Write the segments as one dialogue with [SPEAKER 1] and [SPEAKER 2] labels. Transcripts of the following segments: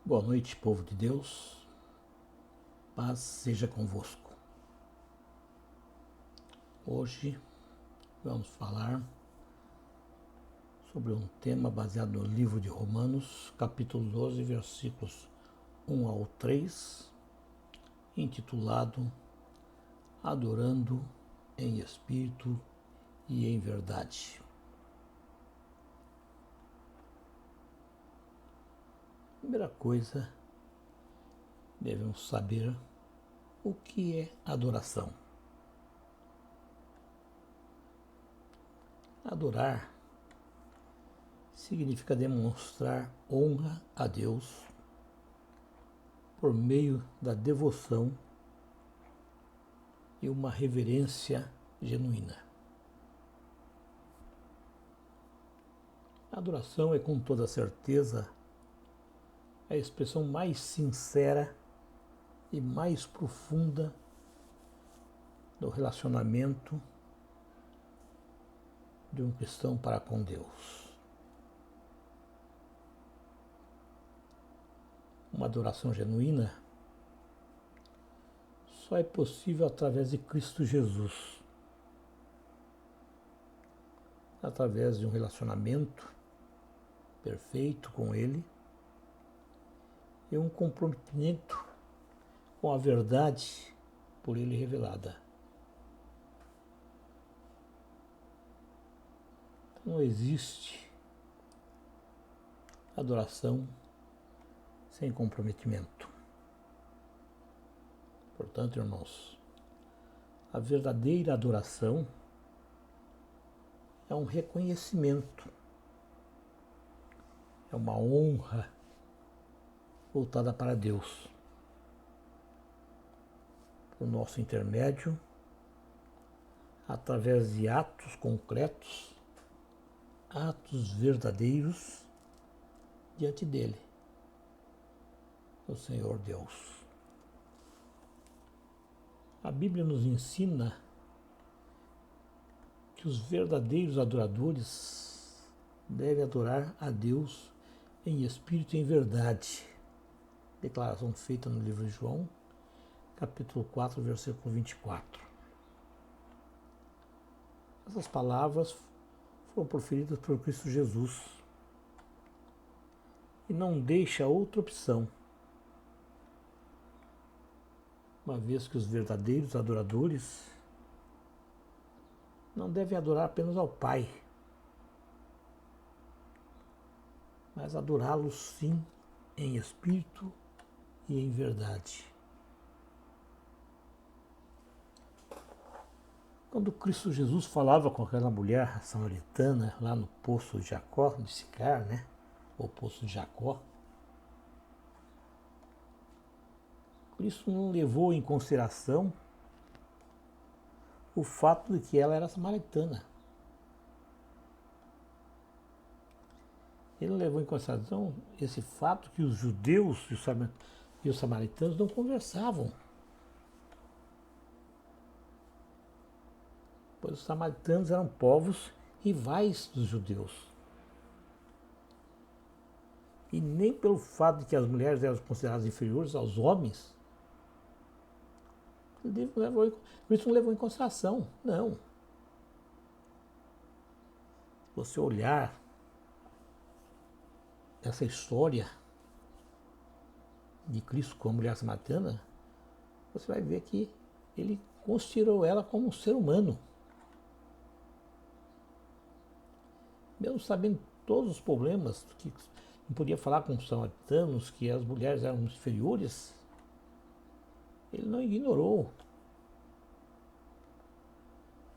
[SPEAKER 1] Boa noite, povo de Deus. Paz seja convosco. Hoje vamos falar sobre um tema baseado no livro de Romanos, capítulo 12, versículos 1 ao 3, intitulado Adorando em Espírito e em Verdade. Primeira coisa, devemos saber o que é adoração. Adorar significa demonstrar honra a Deus por meio da devoção e uma reverência genuína. A adoração é, com toda certeza, a expressão mais sincera e mais profunda do relacionamento de um cristão para com Deus. Uma adoração genuína só é possível através de Cristo Jesus, através de um relacionamento perfeito com Ele e um comprometimento com a verdade por Ele revelada. Não existe adoração sem comprometimento. Portanto, irmãos, a verdadeira adoração é um reconhecimento, é uma honra voltada para Deus, por nosso intermédio, através de atos concretos, atos verdadeiros diante dele, o Senhor Deus. A Bíblia nos ensina que os verdadeiros adoradores devem adorar a Deus em espírito e em verdade. Declaração feita no livro de João, capítulo 4, versículo 24. Essas palavras foram proferidas por Cristo Jesus e não deixa outra opção, uma vez que os verdadeiros adoradores não devem adorar apenas ao Pai, mas adorá-lo sim em espírito e em verdade. Quando Cristo Jesus falava com aquela mulher samaritana lá no poço de Jacó, de Sicar, o poço de Jacó, Cristo não levou em consideração o fato de que ela era samaritana. Ele levou em consideração esse fato que os judeus e os samaritanos não conversavam. Pois os samaritanos eram povos rivais dos judeus. E nem pelo fato de que as mulheres eram consideradas inferiores aos homens, Cristo não levou em consideração, não. Você olhar essa história de Cristo com a mulher samaritana, você vai ver que ele considerou ela como um ser humano. Mesmo sabendo todos os problemas, que não podia falar com os samaritanos, que as mulheres eram inferiores, ele não ignorou.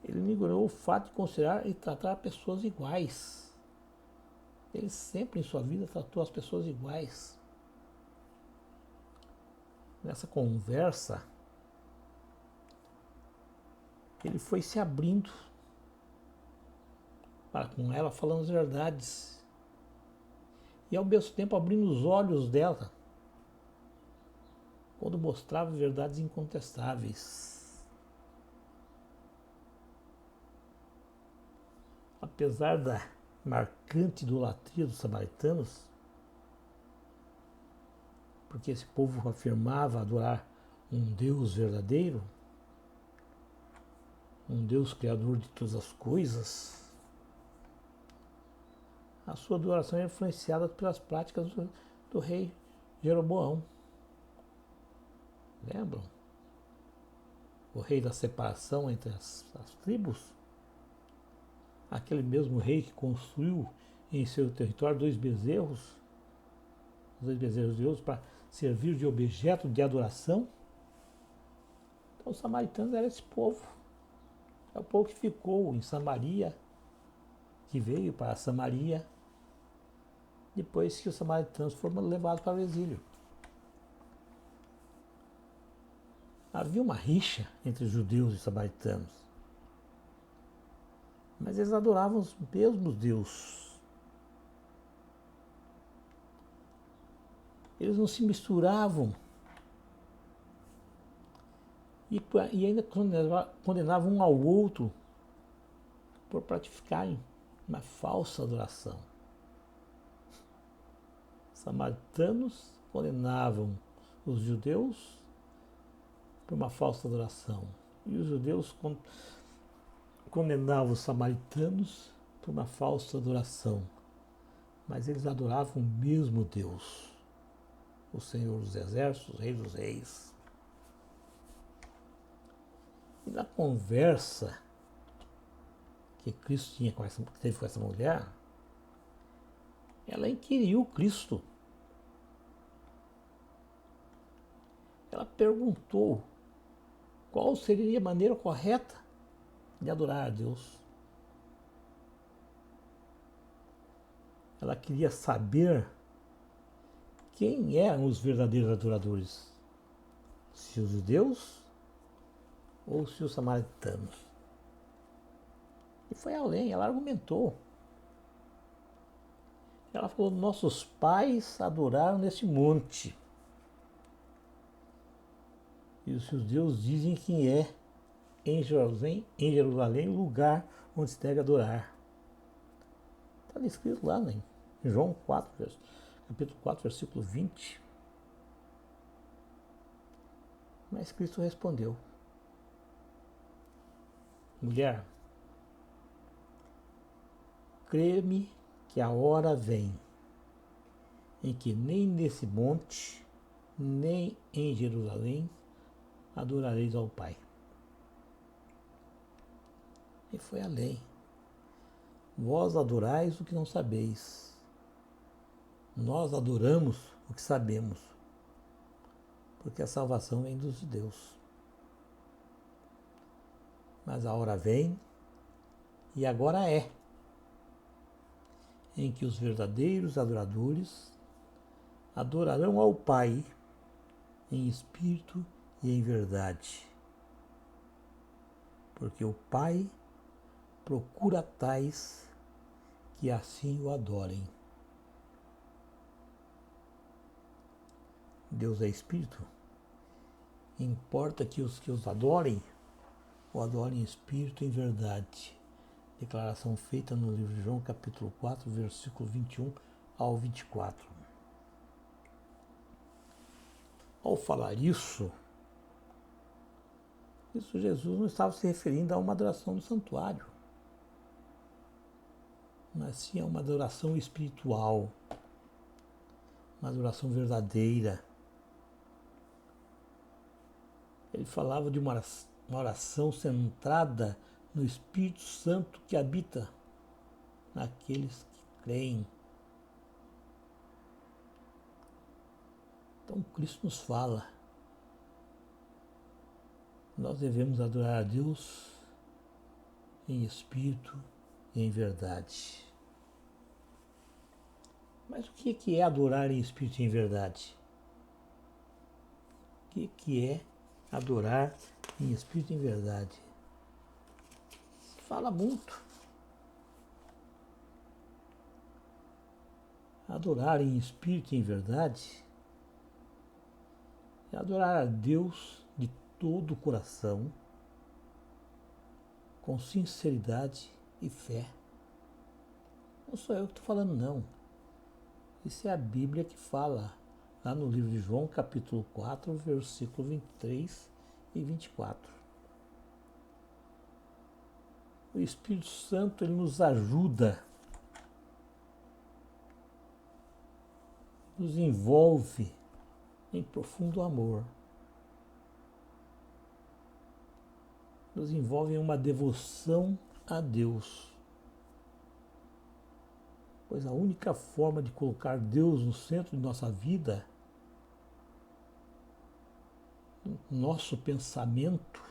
[SPEAKER 1] Ele não ignorou o fato de considerar e tratar pessoas iguais. Ele sempre em sua vida tratou as pessoas iguais. Nessa conversa, ele foi se abrindo para com ela, falando as verdades. E ao mesmo tempo abrindo os olhos dela, quando mostrava verdades incontestáveis. Apesar da marcante idolatria dos samaritanos, porque esse povo afirmava adorar um Deus verdadeiro, um Deus criador de todas as coisas, a sua adoração é influenciada pelas práticas do rei Jeroboão. Lembram? O rei da separação entre as tribos? Aquele mesmo rei que construiu em seu território dois bezerros de Deus para servir de objeto de adoração. Então os samaritanos eram esse povo. É o povo que ficou em Samaria, que veio para Samaria, depois que os samaritanos foram levados para o exílio. Havia uma rixa entre judeus e samaritanos, mas eles adoravam os mesmos deuses. Eles não se misturavam e ainda condenavam um ao outro por praticarem uma falsa adoração. Os samaritanos condenavam os judeus por uma falsa adoração. E os judeus condenavam os samaritanos por uma falsa adoração. Mas eles adoravam o mesmo Deus, o Senhor dos Exércitos, o Rei dos Reis. E na conversa que Cristo teve com essa mulher, ela inquiriu Cristo. Ela perguntou qual seria a maneira correta de adorar a Deus. Ela queria saber quem eram os verdadeiros adoradores, se os judeus ou se os samaritanos. E foi além, ela argumentou. Ela falou: nossos pais adoraram nesse monte. E os judeus dizem que é em Jerusalém, lugar onde se deve adorar. Está escrito lá, né? Em João 4, capítulo 4, versículo 20. Mas Cristo respondeu: mulher, crê-me que a hora vem em que nem nesse monte, nem em Jerusalém adorareis ao Pai. E foi além. Vós adorais o que não sabeis. Nós adoramos o que sabemos, porque a salvação vem dos judeus. Mas a hora vem, e agora é, em que os verdadeiros adoradores adorarão ao Pai em espírito e em verdade, porque o Pai procura tais que assim o adorem. Deus é espírito, importa que os adorem, o adorem em espírito e em verdade. Declaração feita no livro de João, capítulo 4, versículo 21 ao 24. Ao falar isso, Jesus não estava se referindo a uma adoração no santuário, mas sim a uma adoração espiritual, uma adoração verdadeira. Ele falava de uma oração centrada no Espírito Santo que habita naqueles que creem. Então Cristo nos fala, nós devemos adorar a Deus em espírito e em verdade. Mas o que é adorar em espírito e em verdade? O que é adorar em espírito e em verdade? Se fala muito. Adorar em espírito e em verdade é adorar a Deus de todo o coração, com sinceridade e fé. Não sou eu que estou falando, não. Isso é a Bíblia que fala. lá no livro de João, capítulo 4, versículo 23 e 24. O Espírito Santo, ele nos ajuda, nos envolve em profundo amor, nos envolve em uma devoção a Deus. Pois a única forma de colocar Deus no centro de nossa vida, nosso pensamento,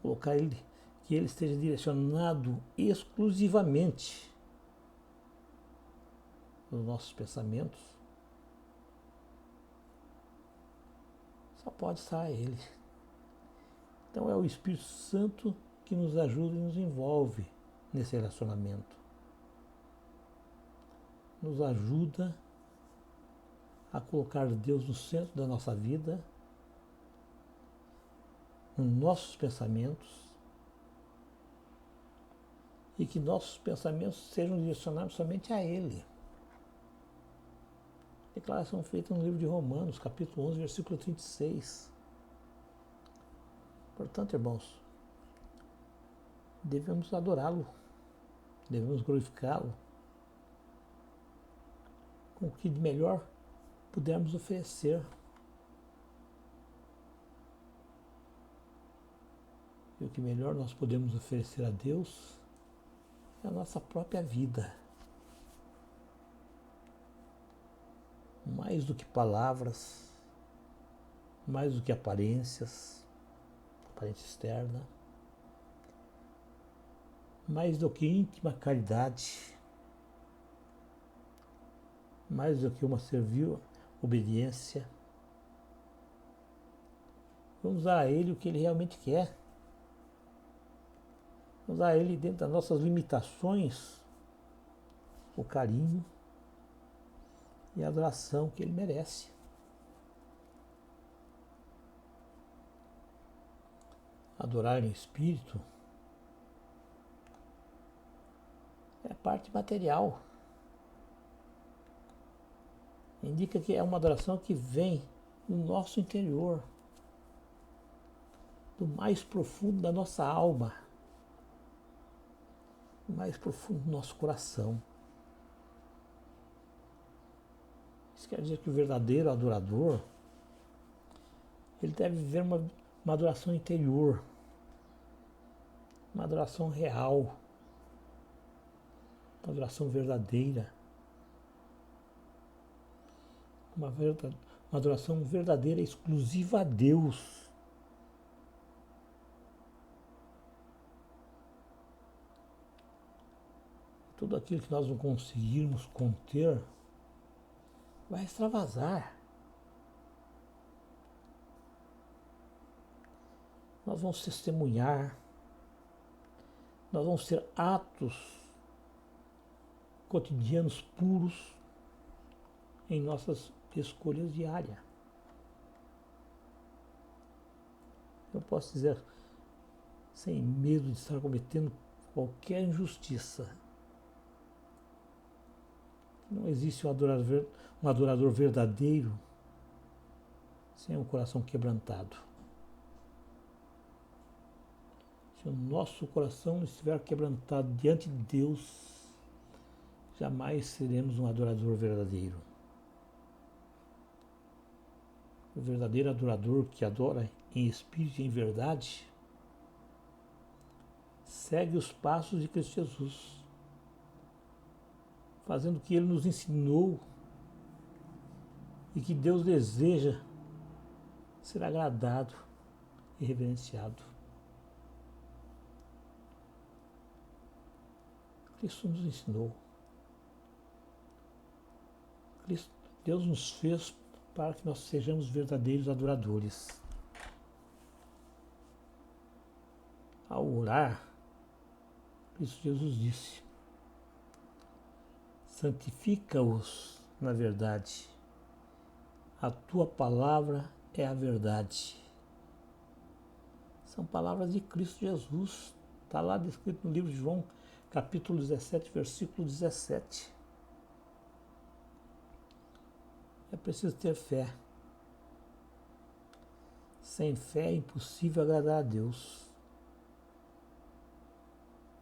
[SPEAKER 1] colocar ele, que ele esteja direcionado exclusivamente nos nossos pensamentos, só pode estar Ele. Então é o Espírito Santo que nos ajuda e nos envolve nesse relacionamento. Nos ajuda a colocar Deus no centro da nossa vida, nos nossos pensamentos, e que nossos pensamentos sejam direcionados somente a Ele. Declaração feita no livro de Romanos, capítulo 11, versículo 36. Portanto, irmãos, devemos adorá-lo, devemos glorificá-lo com o que de melhor pudermos oferecer. E o que melhor nós podemos oferecer a Deus é a nossa própria vida. Mais do que palavras, mais do que aparência externa, mais do que íntima caridade, mais do que uma servil obediência. Vamos dar a Ele o que Ele realmente quer. Vamos dar a Ele, dentro das nossas limitações, o carinho e a adoração que Ele merece. Adorar em espírito é a parte material. Indica que é uma adoração que vem do nosso interior, do mais profundo da nossa alma, do mais profundo do nosso coração. Isso quer dizer que o verdadeiro adorador, ele deve viver uma adoração interior, uma adoração real, uma adoração verdadeira, uma adoração verdadeira, exclusiva a Deus. Tudo aquilo que nós não conseguirmos conter vai extravasar. Nós vamos testemunhar, nós vamos ter atos cotidianos puros em nossas escolhas diárias. Eu posso dizer, sem medo de estar cometendo qualquer injustiça, não existe um adorador verdadeiro sem um coração quebrantado. Se o nosso coração estiver quebrantado diante de Deus, jamais seremos um adorador verdadeiro. O verdadeiro adorador que adora em espírito e em verdade segue os passos de Cristo Jesus, fazendo o que Ele nos ensinou e que Deus deseja ser agradado e reverenciado. Cristo nos ensinou. Deus nos fez para que nós sejamos verdadeiros adoradores. Ao orar, Cristo Jesus disse: santifica-os na verdade. A tua palavra é a verdade. São palavras de Cristo Jesus. Está lá descrito no livro de João, capítulo 17, versículo 17. É preciso ter fé. Sem fé é impossível agradar a Deus.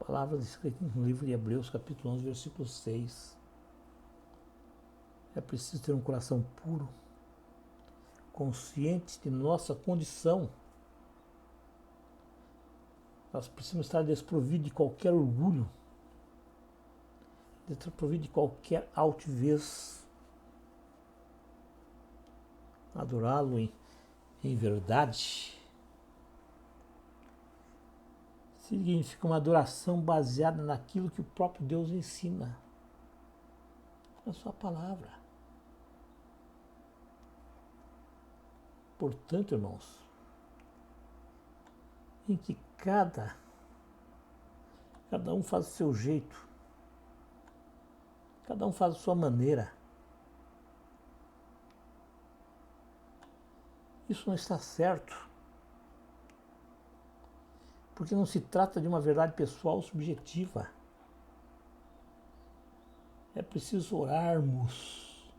[SPEAKER 1] Palavras escritas no livro de Hebreus, capítulo 11, versículo 6. É preciso ter um coração puro, consciente de nossa condição. Nós precisamos estar desprovidos de qualquer orgulho, desprovidos de qualquer altivez. Adorá-lo em verdade significa uma adoração baseada naquilo que o próprio Deus ensina, na sua palavra. Portanto, irmãos, em que cada um faz o seu jeito, cada um faz a sua maneira. Isso não está certo, porque não se trata de uma verdade pessoal subjetiva. É preciso orarmos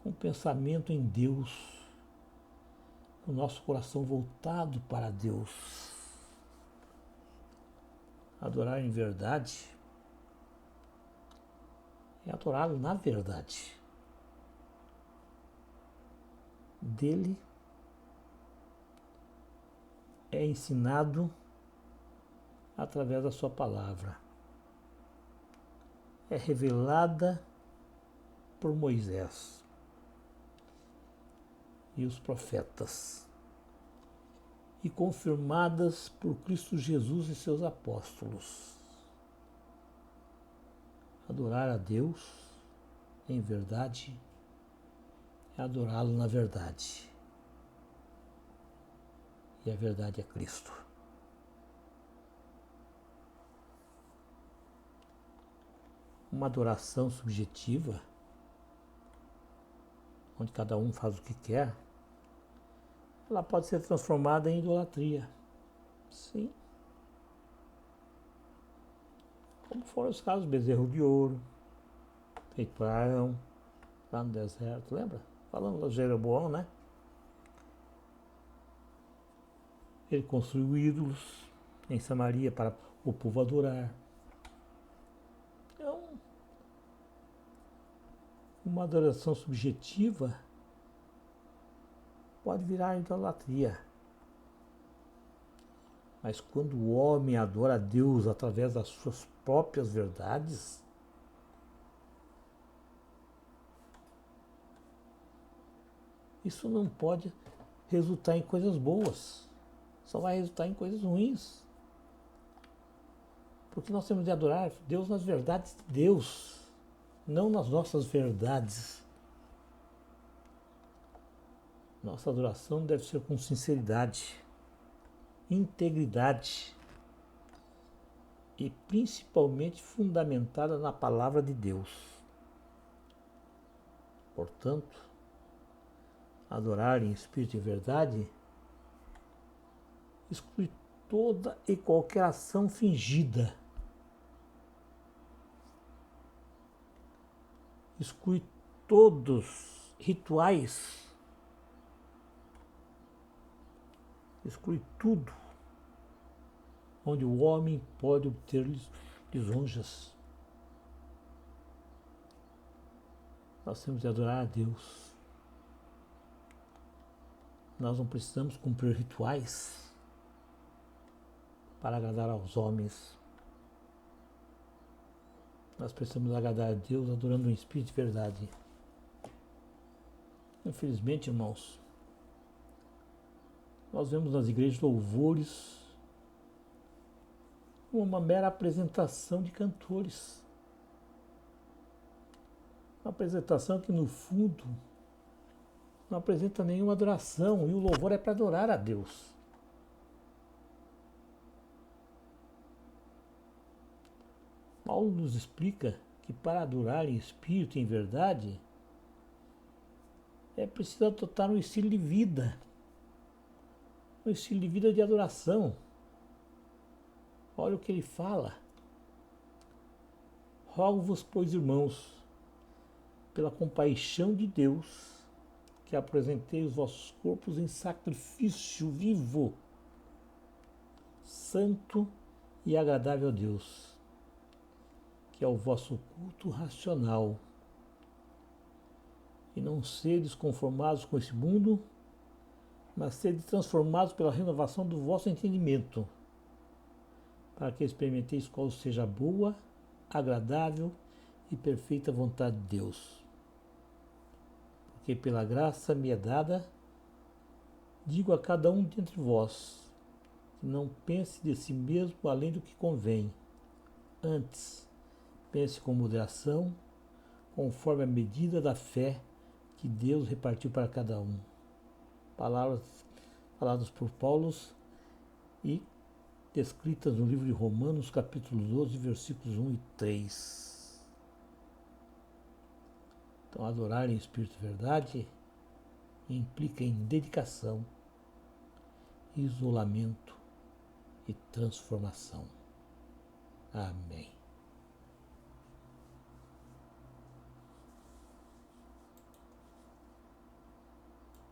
[SPEAKER 1] com pensamento em Deus, com o nosso coração voltado para Deus. Adorar em verdade é adorá-lo na verdade. Dele é ensinado através da sua palavra. É revelada por Moisés e os profetas e confirmadas por Cristo Jesus e seus apóstolos. Adorar a Deus em verdade é adorá-lo na verdade. E a verdade é Cristo. Uma adoração subjetiva, onde cada um faz o que quer, ela pode ser transformada em idolatria. Sim. Como foram os casos do bezerro de ouro, feito por Arão, lá no deserto, lembra? Falando de Jeroboão, né? Ele construiu ídolos em Samaria para o povo adorar. Então, uma adoração subjetiva pode virar idolatria. Mas quando o homem adora a Deus através das suas próprias verdades, isso não pode resultar em coisas boas. Só vai resultar em coisas ruins. Porque nós temos de adorar Deus nas verdades de Deus, não nas nossas verdades. Nossa adoração deve ser com sinceridade, integridade e principalmente fundamentada na palavra de Deus. Portanto, adorar em espírito e verdade exclui toda e qualquer ação fingida. Exclui todos rituais. Exclui tudo onde o homem pode obter lisonjas. Nós temos de adorar a Deus. Nós não precisamos cumprir rituais para agradar aos homens. Nós precisamos agradar a Deus adorando em espírito e verdade. Infelizmente, irmãos, nós vemos nas igrejas louvores uma mera apresentação de cantores. Uma apresentação que, no fundo, não apresenta nenhuma adoração, e o louvor é para adorar a Deus. Paulo nos explica que para adorar em espírito e em verdade é preciso adotar um estilo de vida de adoração. Olha o que ele fala. Rogo-vos, pois, irmãos, pela compaixão de Deus, que apresentei os vossos corpos em sacrifício vivo, santo e agradável a Deus, que é o vosso culto racional. E não sedes conformados com esse mundo, mas sedes transformados pela renovação do vosso entendimento, para que experimenteis qual seja a boa, agradável e perfeita vontade de Deus. Porque pela graça me é dada, digo a cada um dentre vós, que não pense de si mesmo além do que convém. Antes, pense com moderação, conforme a medida da fé que Deus repartiu para cada um. Palavras faladas por Paulo e descritas no livro de Romanos, capítulo 12, versículos 1 e 3. Então, adorar em espírito e verdade implica em dedicação, isolamento e transformação. Amém.